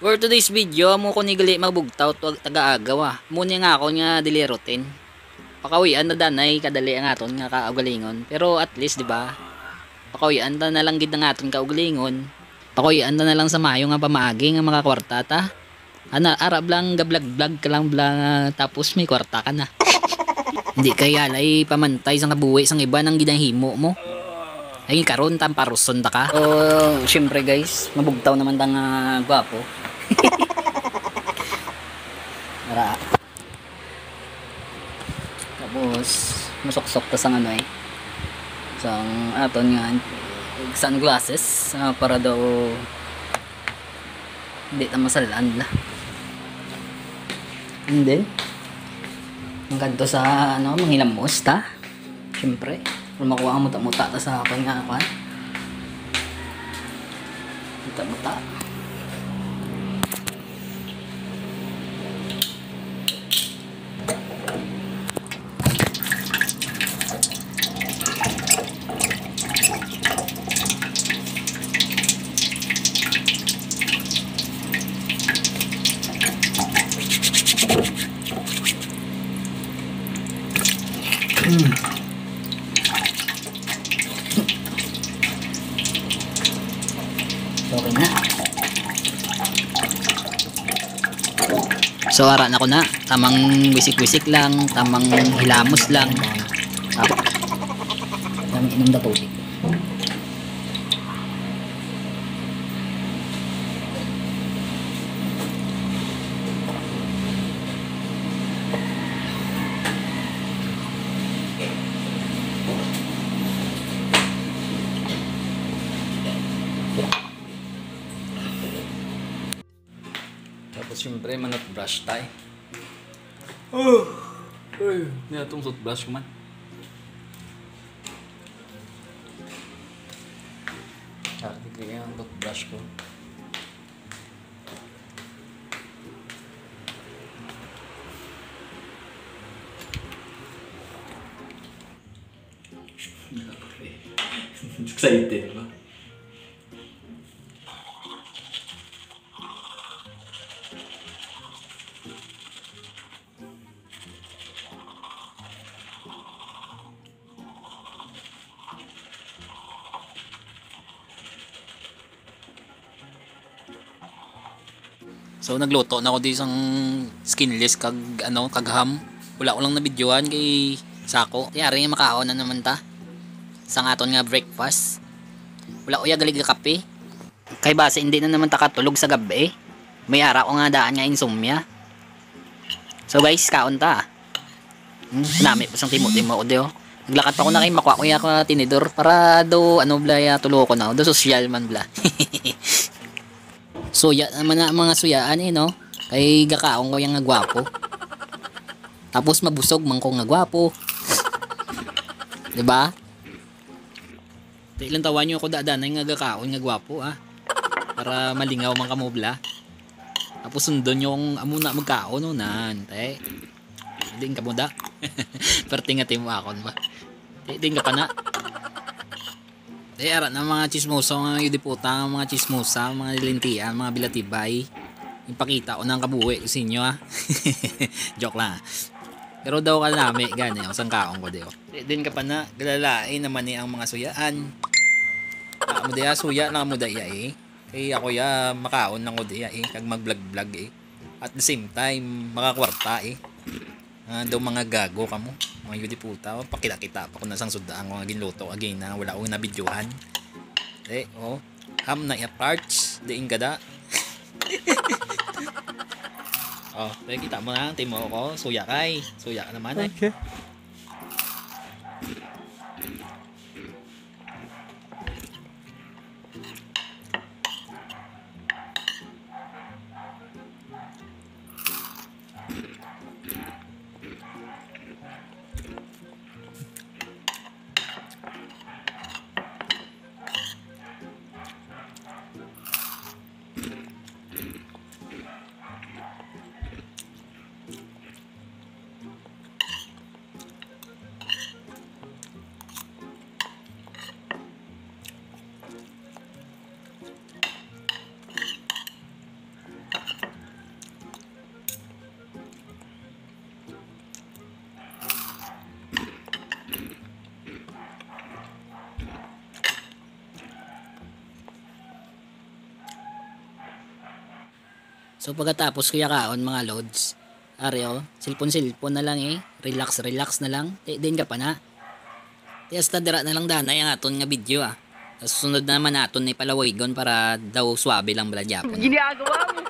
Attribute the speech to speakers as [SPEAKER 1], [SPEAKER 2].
[SPEAKER 1] For today's video, mo ko nigali magbugtaw taga-agaw. Muna nga ako nga dili routine. Pakawian na danay kadali ang aton nga kaugalingon. Pero at least, di ba? Pakawian na lang gid nga aton kaugalingon. Pakawian na lang sa mayo nga pamaagi nga mga kwarta ta. Ana, arab lang gablag-vlog ka lang blang tapos may kwarta ka na. Hindi kaya lay pamantay sang kabuhi sang iba nang ginahimo mo. Ay karon tamparuson ta ka. So, syempre guys, mabugtaw naman ta nga gwapo. Para tapos musoksok ta sang ano sang aton nga sunglasses para daw hindi ta masalaan la. And then ang ganto sa ano manghilamos ta. Syempre, kung makuha ang muta-muta ta sa akin nga ako. Muta-muta. Okay na. So ara na ko na. Tamang wisik-wisik lang, tamang hilamos lang. Tapos tamang inom na tubig. Tapos syempre manot brush tayo. Uy, niya itong toothbrush ko man. Tignan yung toothbrush ko. Excited ba? So nagluto na ako di isang skinless kag ano kagham. Wala ko lang na videoan kay Sako. Tiyari nga makaon na naman ta. Sa aton nga breakfast. Wala ko ya galig na kape. Kay base hindi na naman ta katulog sa gabi. May ara ko nga daan nga insomnia. So guys, kaon ta. Nami pa sang timo-timo ko dio. Naglakad pa ko na kay makuha ko ya ka tinidor para do ano bla ya tulo ko na. Do social man bla. Suya naman na mga suyaan no. Kay gakaon ko yung nga gwapo. Tapos mabusog man ko nga gwapo. 'Di ba? Ilang tawan nyo ako dadanay nga gakaon nga gwapo para malingaw man kamubla. Tapos sundon yung amuna magkaon no nan. Te. Hindi ka muda. Perti nga timo akon ba. Hindi ka pa na. Ara na mga chismosa, mga yudiputa, mga chismosa, mga lintian, mga bilatibay. Ipakita ko ng kabuhi sa inyo Joke lang Pero daw ka nami, gani, ang sangkaong ko diyo. Din ka pa na, galalain naman ang mga suyaan. Mo diya, suya na mo diya Kaya ako ya, makaon lang ko diya kag mag-vlog-vlog At the same time, makakwarta daw mga gago ka mo. Mga yudiputa, pakita-kita pa kung nasang sudaan ko nga ginluto again na wala akong nabidyohan. Ham na parts, diin kada. Kita mo na, timo ko, suya kay. Suya ka naman
[SPEAKER 2] Okay.
[SPEAKER 1] So pagkatapos kuya kaon mga lods, Ariel, silpon na lang relax na lang, din ka pa na. Tias ta dira na lang danay ang aton nga video Tapos sunod na naman aton ni palawigon para daw swabe lang bala Japon.
[SPEAKER 2] Ginagawa mo.